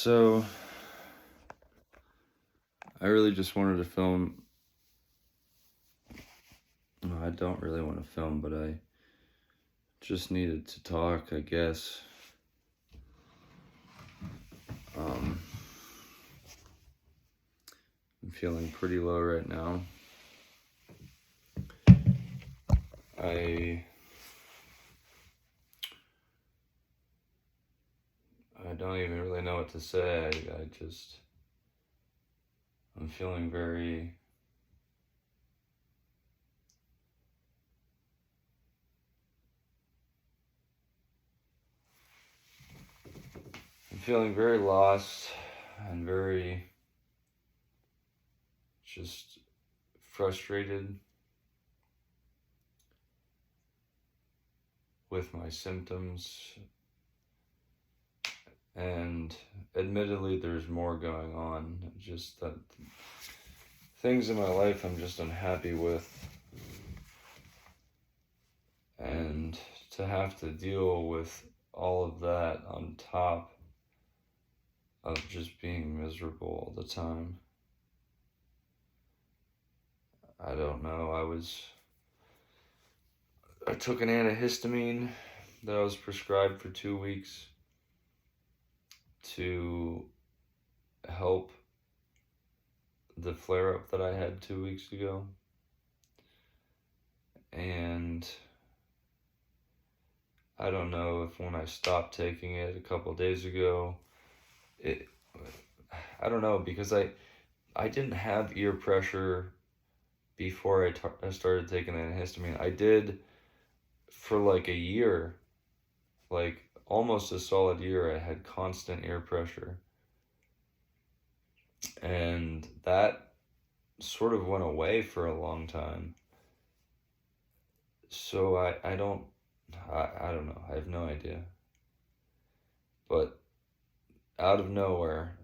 So, I really just wanted to film. No, I don't really want to film, but I just needed to talk, I guess. I'm feeling pretty low right now. I don't even really know what to say. I'm feeling very lost and very just frustrated with my symptoms. And admittedly, there's more going on. Just that things in my life I'm just unhappy with. And to have to deal with all of that on top of just being miserable all the time. I don't know. I took an antihistamine that I was prescribed for 2 weeks to help the flare-up that I had 2 weeks ago. And I don't know if when I stopped taking it a couple days ago, I don't know, because I didn't have ear pressure before I started taking antihistamine. I did for like a year, like almost a solid year. I had constant ear pressure. And that sort of went away for a long time. So I don't know. I have no idea. But out of nowhere,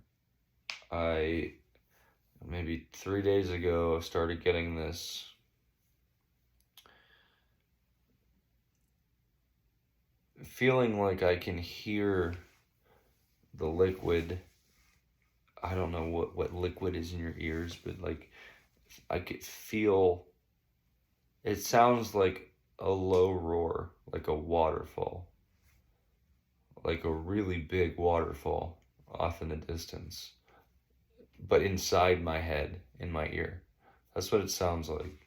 maybe 3 days ago, started getting this feeling like I can hear the liquid. I don't know what liquid is in your ears, but like I could feel, it sounds like a low roar, like a waterfall, like a really big waterfall off in the distance, but inside my head, in my ear. That's what it sounds like.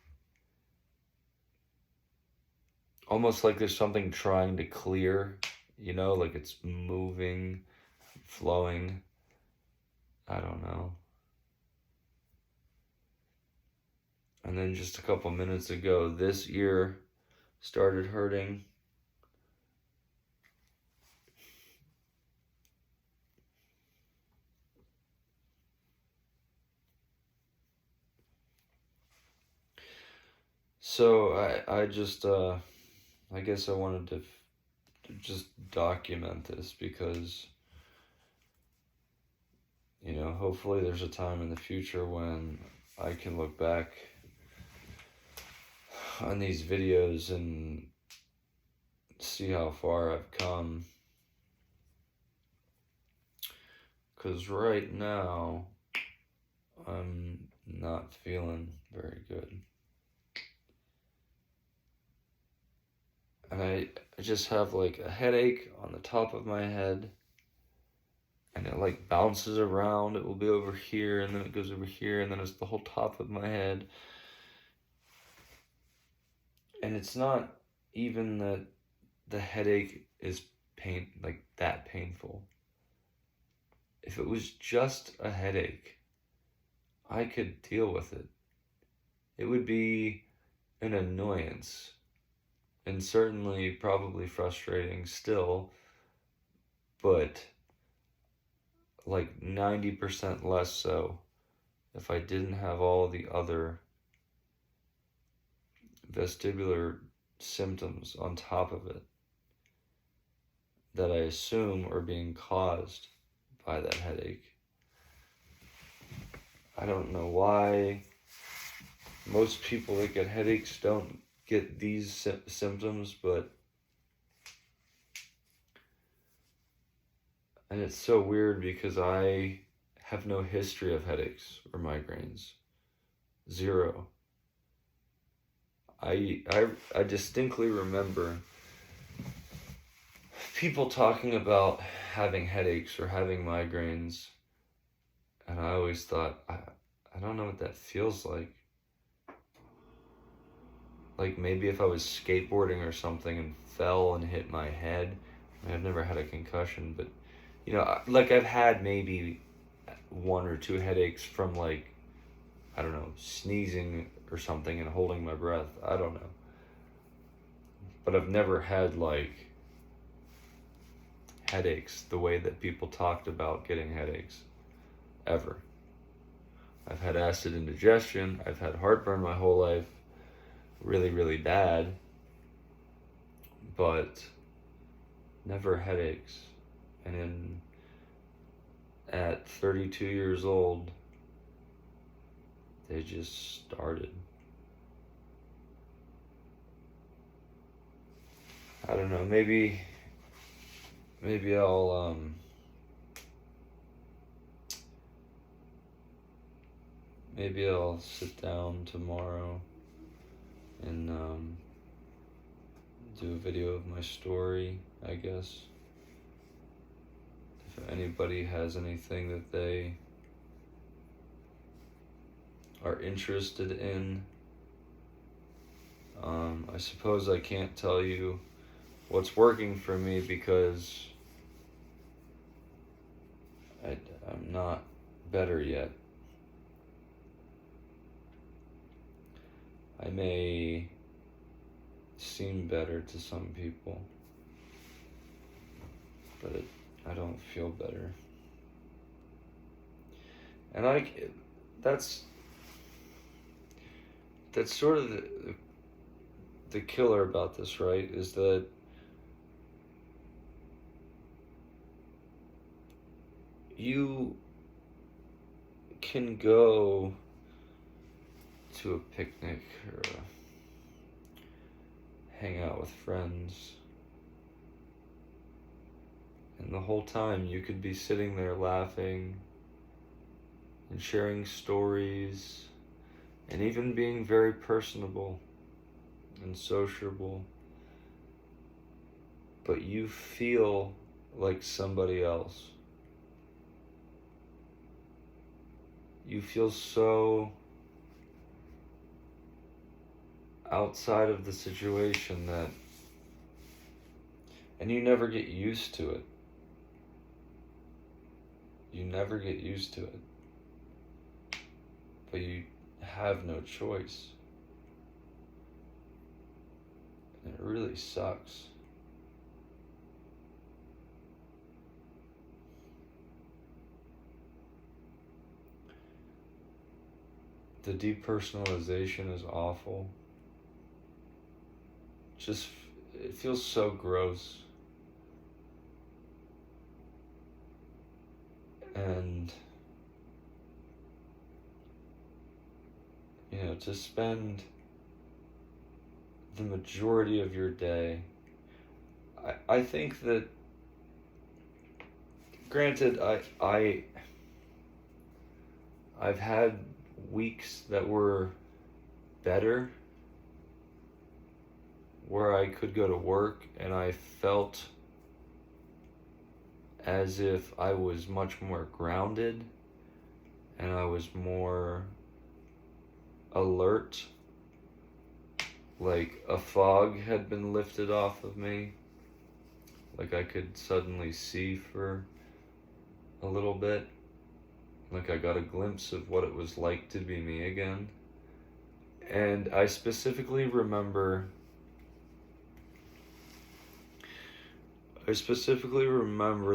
Almost like there's something trying to clear, like it's moving, flowing. I don't know. And then just a couple minutes ago, this ear started hurting. So I just, I guess I wanted to just document this because, hopefully there's a time in the future when I can look back on these videos and see how far I've come. Because right now, I'm not feeling very good. And I just have like a headache on the top of my head. And it like bounces around. It will be over here, and then it goes over here, and then it's the whole top of my head. And it's not even that the headache is that painful. If it was just a headache, I could deal with it. It would be an annoyance, and certainly probably frustrating still, but like 90% less so if I didn't have all the other vestibular symptoms on top of it that I assume are being caused by that headache. I don't know why most people that get headaches don't get these symptoms, but And it's so weird because I have no history of headaches or migraines. Zero. I distinctly remember people talking about having headaches or having migraines, and I always thought, I don't know what that feels like. Like maybe if I was skateboarding or something and fell and hit my head. I mean, I've never had a concussion, but like I've had maybe one or two headaches from like, I don't know, sneezing or something and holding my breath. I don't know. But I've never had like headaches the way that people talked about getting headaches, ever. I've had acid indigestion, I've had heartburn my whole life, really, really bad, but never headaches. And at 32 years old, they just started. I don't know, maybe I'll maybe I'll sit down tomorrow and do a video of my story, I guess. If anybody has anything that they are interested in, I suppose I can't tell you what's working for me because I'm not better yet. I may seem better to some people, but I don't feel better. And that's sort of the killer about this, right? Is that you can go to a picnic or hang out with friends, and the whole time you could be sitting there laughing and sharing stories and even being very personable and sociable, but you feel like somebody else. You feel so outside of the situation and you never get used to it. You never get used to it. But you have no choice. And it really sucks. The depersonalization is awful. It feels so gross. And, to spend the majority of your day, I think that, granted, I've had weeks that were better, where I could go to work and I felt as if I was much more grounded and I was more alert, like a fog had been lifted off of me, like I could suddenly see for a little bit, like I got a glimpse of what it was like to be me again. And I specifically remember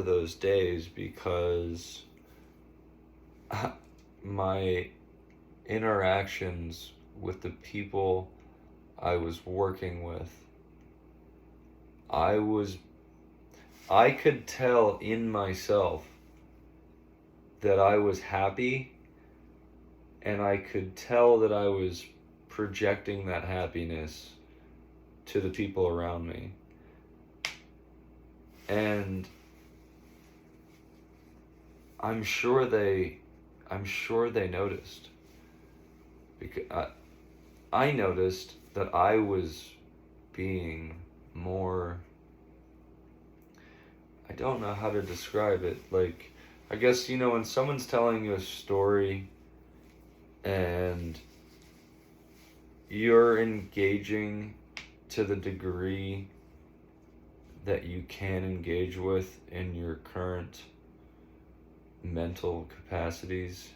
those days because my interactions with the people I was working with, I could tell in myself that I was happy, and I could tell that I was projecting that happiness to the people around me. And I'm sure they noticed, because I noticed that I was being more, I don't know how to describe it. Like, I guess, when someone's telling you a story and you're engaging to the degree that you can engage with in your current mental capacities,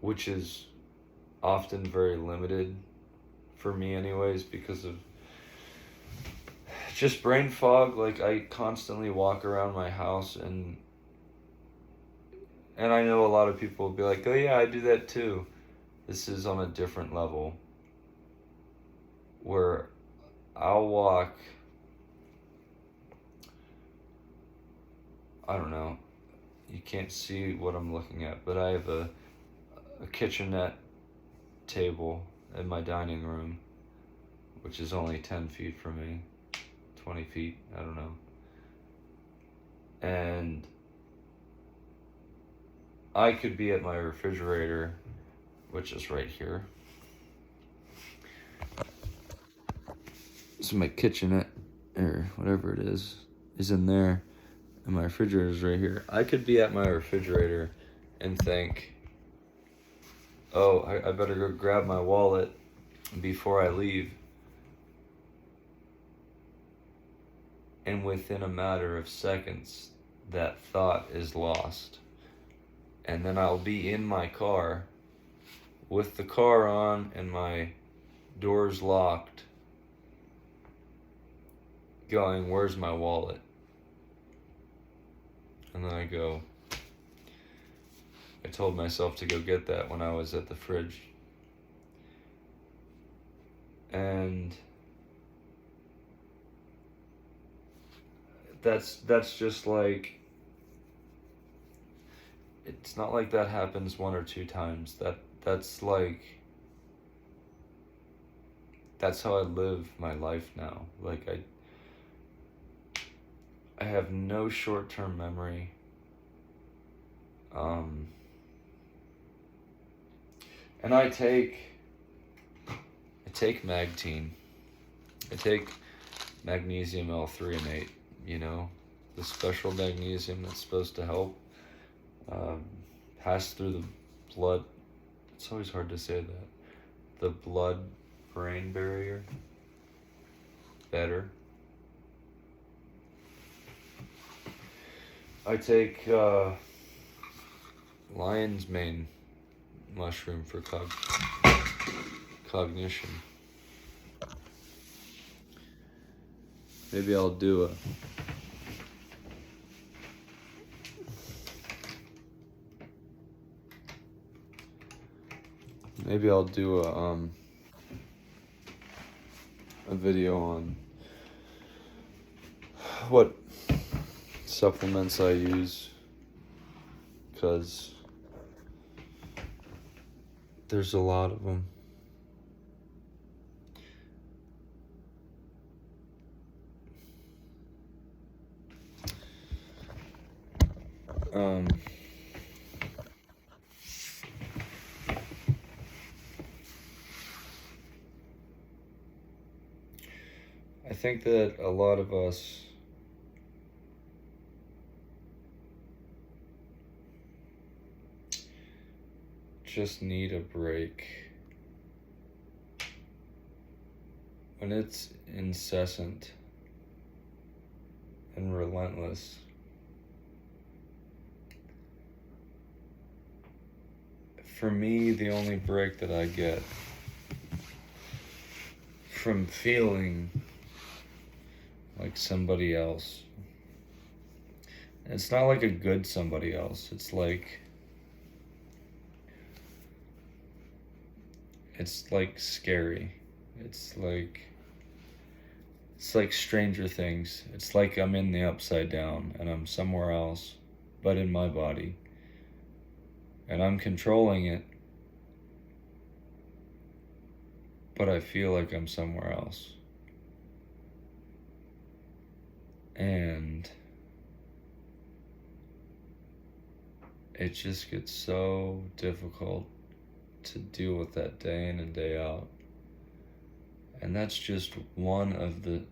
which is often very limited for me anyways, because of just brain fog. Like, I constantly walk around my house, and I know a lot of people will be like, oh yeah, I do that too. This is on a different level, where I'll walk, I don't know, you can't see what I'm looking at, but I have a kitchenette table in my dining room, which is only 10 feet from me, 20 feet, I don't know. And I could be at my refrigerator, which is right here. So my kitchenette, or whatever it is in there, and my refrigerator is right here. I could be at my refrigerator and think, oh, I better go grab my wallet before I leave. And within a matter of seconds, that thought is lost. And then I'll be in my car with the car on and my doors locked, going, where's my wallet? And then I go, I told myself to go get that when I was at the fridge. And that's just like, it's not like that happens one or two times. That's like, that's how I live my life now. Like, I have no short-term memory. And I take Magtine. I take magnesium L3 and 8, the special magnesium that's supposed to help pass through the blood. It's always hard to say that. The blood-brain barrier better. I take lion's mane mushroom for cognition. Maybe I'll do a video on what supplements I use, because there's a lot of them. I think that a lot of us just need a break. When it's incessant and relentless, for me, the only break that I get from feeling like somebody else, it's not like a good somebody else, it's like scary. It's like Stranger Things. It's like I'm in the Upside Down and I'm somewhere else, but in my body. And I'm controlling it, but I feel like I'm somewhere else. And it just gets so difficult to deal with that day in and day out. And that's just one of the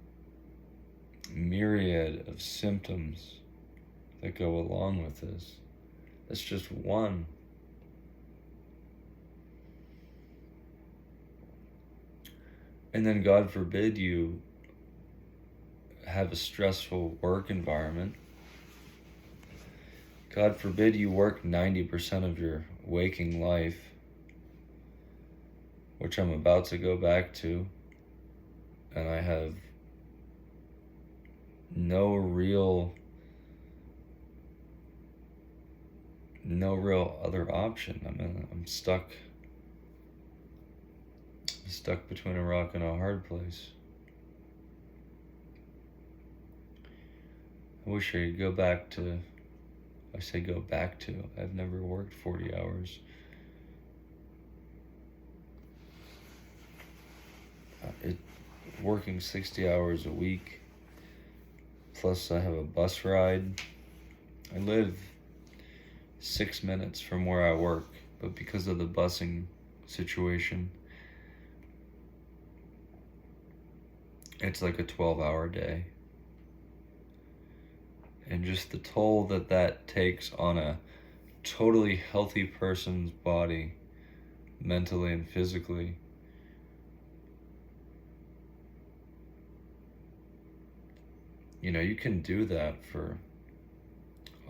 myriad of symptoms that go along with this. That's just one. And then, God forbid, you have a stressful work environment. God forbid you work 90% of your waking life, which I'm about to go back to, and I have no real other option. I'm stuck between a rock and a hard place. I wish I could go back to, I say go back to, I've never worked 40 hours. Working 60 hours a week, plus I have a bus ride. I live 6 minutes from where I work, but because of the busing situation, it's like a 12-hour day. And just the toll that takes on a totally healthy person's body, mentally and physically. You know, you can do that for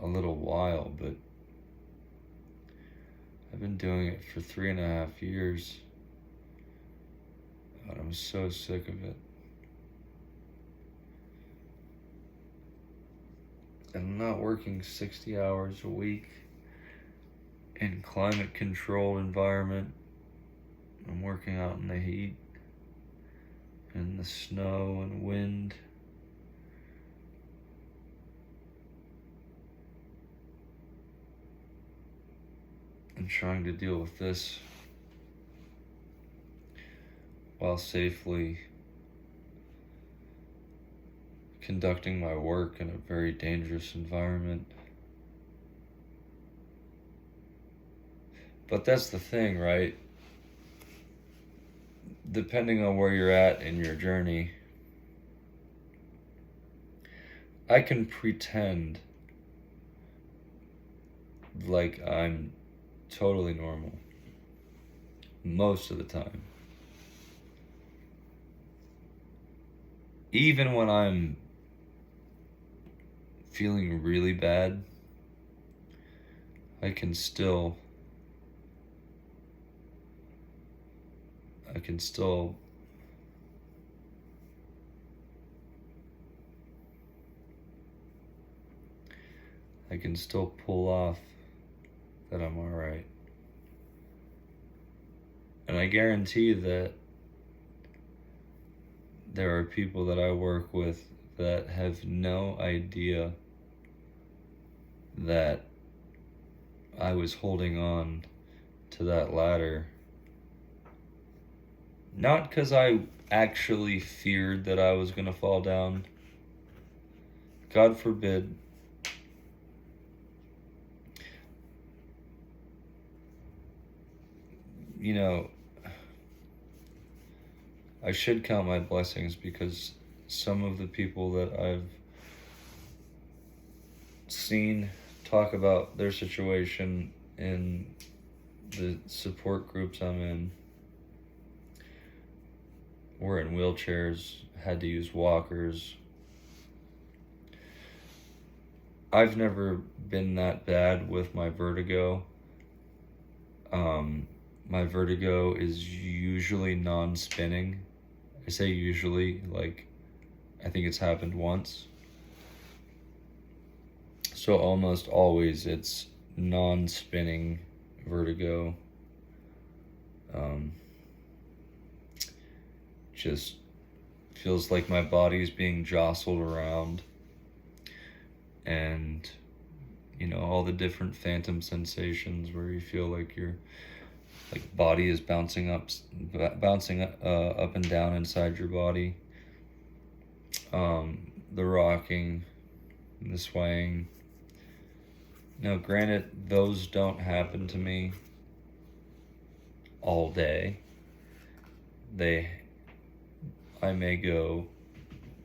a little while, but I've been doing it for 3.5 years, and I'm so sick of it. I'm not working 60 hours a week in climate-controlled environment. I'm working out in the heat, and the snow and wind. And trying to deal with this while safely conducting my work in a very dangerous environment. But that's the thing, right? Depending on where you're at in your journey, I can pretend like I'm totally normal most of the time. Even when I'm feeling really bad, I can still pull off that I'm alright. And I guarantee that there are people that I work with that have no idea that I was holding on to that ladder. Not because I actually feared that I was going to fall down. God forbid. You know, I should count my blessings, because some of the people that I've seen talk about their situation in the support groups I'm in were in wheelchairs, had to use walkers. I've never been that bad with my vertigo. My vertigo is usually non-spinning. I say usually, like, I think it's happened once. So almost always it's non-spinning vertigo. Just feels like my body's being jostled around, and you know, all the different phantom sensations where you feel like your body is bouncing up and down inside your body. The rocking, the swaying. Now, granted, those don't happen to me all day. I may go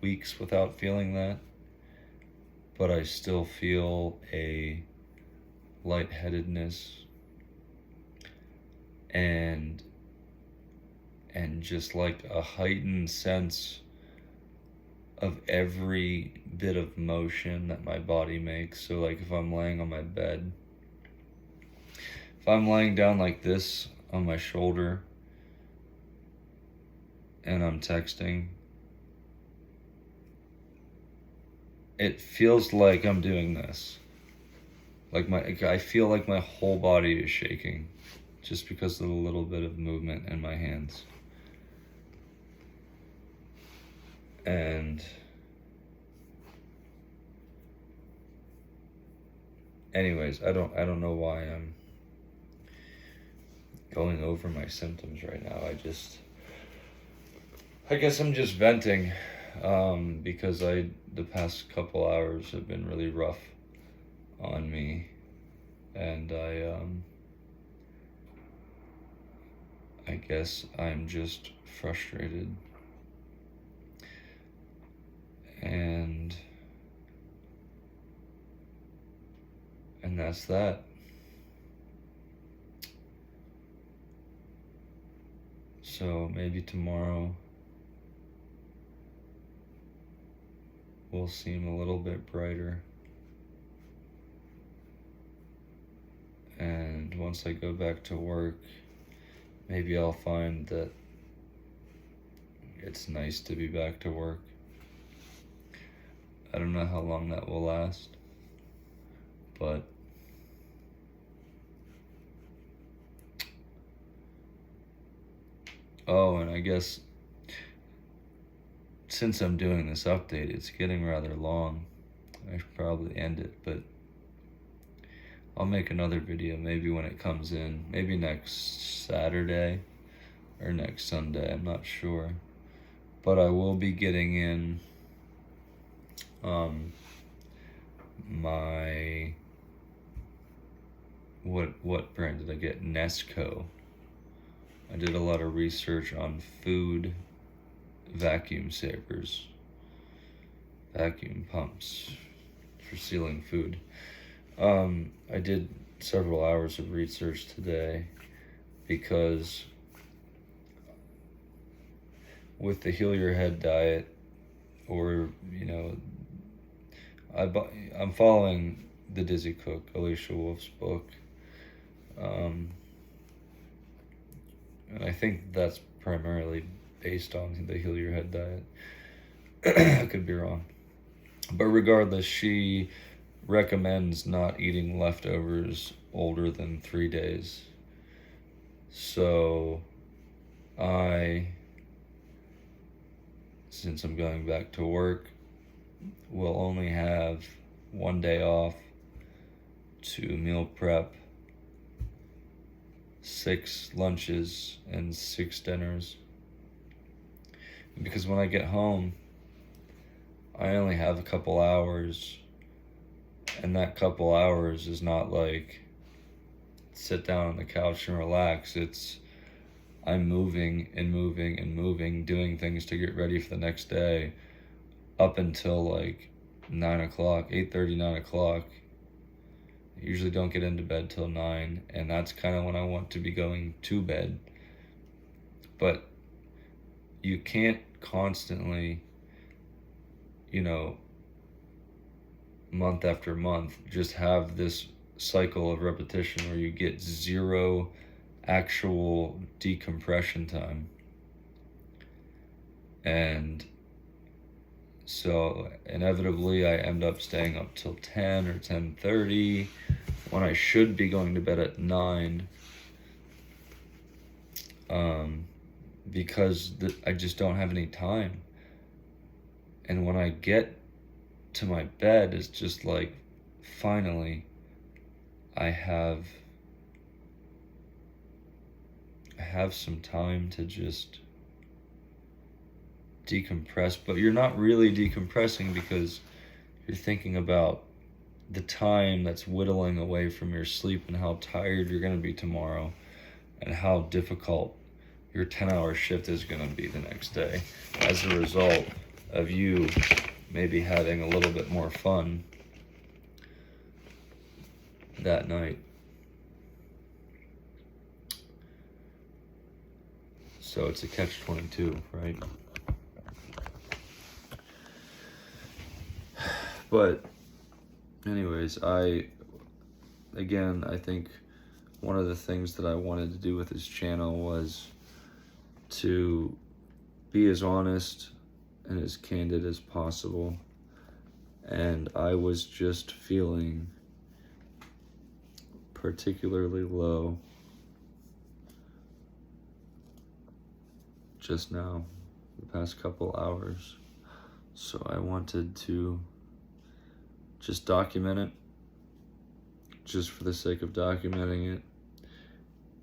weeks without feeling that, but I still feel a lightheadedness and just like a heightened sense of every bit of motion that my body makes. So like if I'm laying on my bed, if I'm laying down like this on my shoulder and I'm texting, it feels like I'm doing this. Like I feel like my whole body is shaking just because of the little bit of movement in my hands. And anyways, I don't know why I'm going over my symptoms right now. I guess I'm just venting, because the past couple hours have been really rough on me, and I guess I'm just frustrated, and that's that. So maybe tomorrow will seem a little bit brighter. And once I go back to work, maybe I'll find that it's nice to be back to work. I don't know how long that will last, but and I guess since I'm doing this update, it's getting rather long. I should probably end it, but I'll make another video maybe when it comes in, maybe next Saturday or next Sunday, I'm not sure. But I will be getting in my what brand did I get? Nesco. I did a lot of research on food vacuum savers, vacuum pumps for sealing food. I did several hours of research today because with the Heal Your Head diet, or I'm following the Dizzy Cook, Alicia Wolf's book, and I think that's primarily based on the Heal Your Head diet. I could be wrong, but regardless, she recommends not eating leftovers older than 3 days. So since I'm going back to work, will only have 1 day off to meal prep 6 lunches and 6 dinners. Because when I get home, I only have a couple hours, and that couple hours is not like sit down on the couch and relax. It's I'm moving and moving and moving, doing things to get ready for the next day up until like 9 o'clock, 8:30, 9 o'clock. I usually don't get into bed till 9, and that's kind of when I want to be going to bed. But you can't constantly, month after month, just have this cycle of repetition where you get 0 actual decompression time. And so inevitably I end up staying up till 10 or 10:30 when I should be going to bed at 9, because I just don't have any time. And when I get to my bed, it's just like, finally, I have some time to just decompress. But you're not really decompressing because you're thinking about the time that's whittling away from your sleep and how tired you're going to be tomorrow and how difficult your 10-hour shift is going to be the next day as a result of you maybe having a little bit more fun that night. So it's a catch-22, right? But anyways, I think one of the things that I wanted to do with this channel was to be as honest and as candid as possible. And I was just feeling particularly low just now, the past couple hours. So I wanted to just document it, just for the sake of documenting it,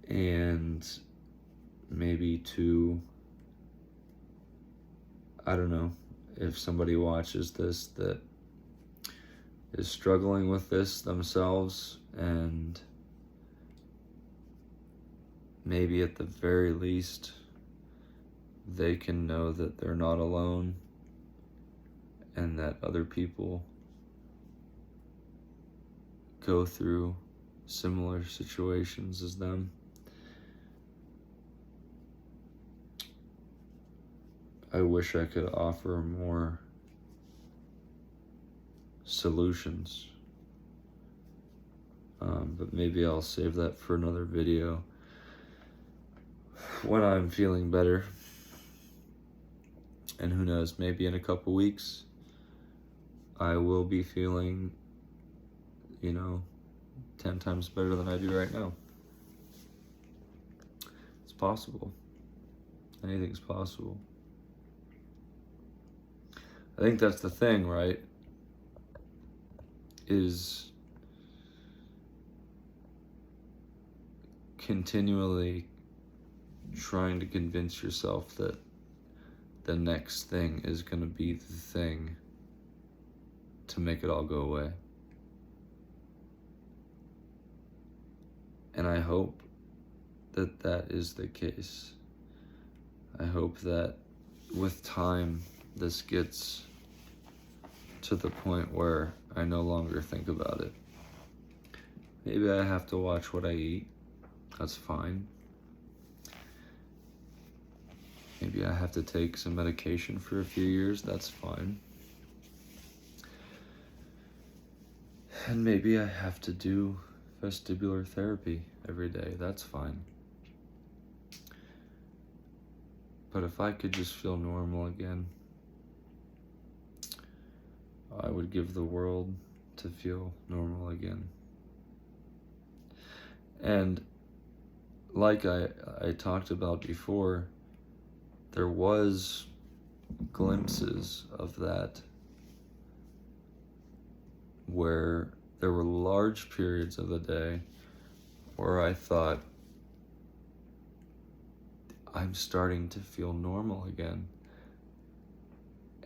and maybe to, I don't know, if somebody watches this that is struggling with this themselves, and maybe at the very least they can know that they're not alone and that other people go through similar situations as them. I wish I could offer more solutions, but maybe I'll save that for another video when I'm feeling better. And who knows, maybe in a couple weeks I will be feeling, 10 times better than I do right now. It's possible. Anything's possible. I think that's the thing, right? Is continually trying to convince yourself that the next thing is going to be the thing to make it all go away. And I hope that that is the case. I hope that with time, this gets to the point where I no longer think about it. Maybe I have to watch what I eat. That's fine. Maybe I have to take some medication for a few years. That's fine. And maybe I have to do vestibular therapy every day. That's fine. But if I could just feel normal again, I would give the world to feel normal again. And like I talked about before, there was glimpses of that where there were large periods of the day where I thought, I'm starting to feel normal again.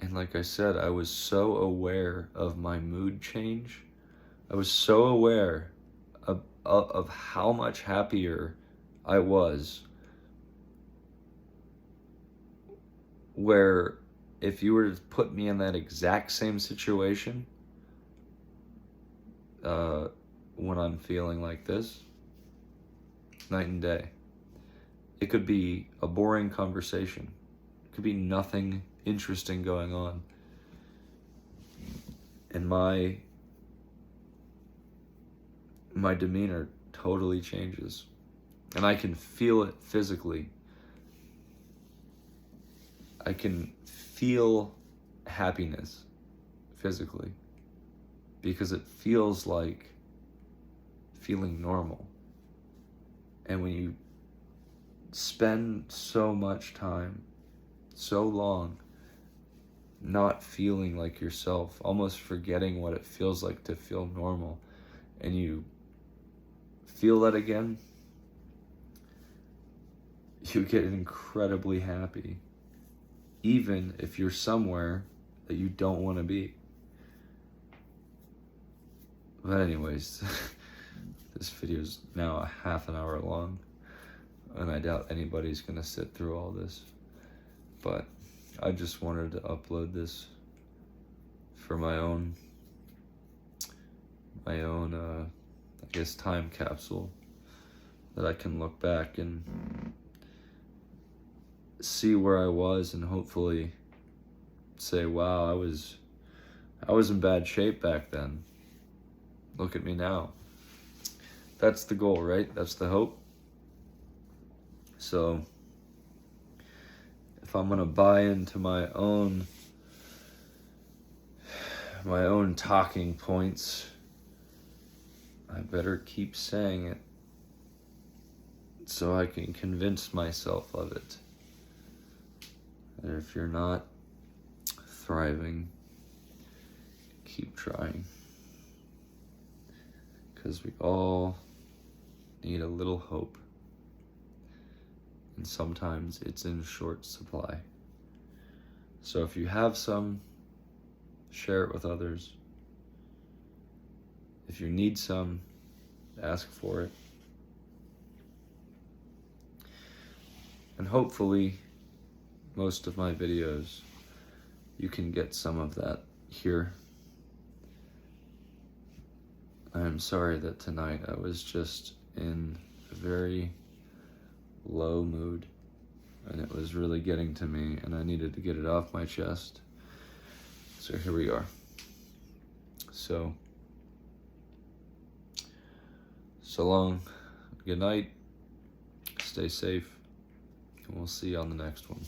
And like I said, I was so aware of my mood change. I was so aware of how much happier I was. Where if you were to put me in that exact same situation, when I'm feeling like this, night and day. It could be a boring conversation. It could be nothing interesting going on. And my demeanor totally changes. And I can feel it physically. I can feel happiness physically because it feels like feeling normal. And when you spend so much time, so long, not feeling like yourself, almost forgetting what it feels like to feel normal, and you feel that again, you get incredibly happy, even if you're somewhere that you don't want to be. But anyways, this video is now a half an hour long, and I doubt anybody's gonna sit through all this. But I just wanted to upload this for my own I guess time capsule, that I can look back and see where I was, and hopefully say, wow, I was in bad shape back then. Look at me now. That's the goal, right? That's the hope. So if I'm gonna buy into my own talking points, I better keep saying it so I can convince myself of it. And if you're not thriving, keep trying. Because we all need a little hope. And sometimes it's in short supply. So if you have some, share it with others. If you need some, ask for it. And hopefully, most of my videos, you can get some of that here. I'm sorry that tonight I was just in a very low mood, and it was really getting to me, and I needed to get it off my chest. So here we are. So long, good night, stay safe, and we'll see you on the next one.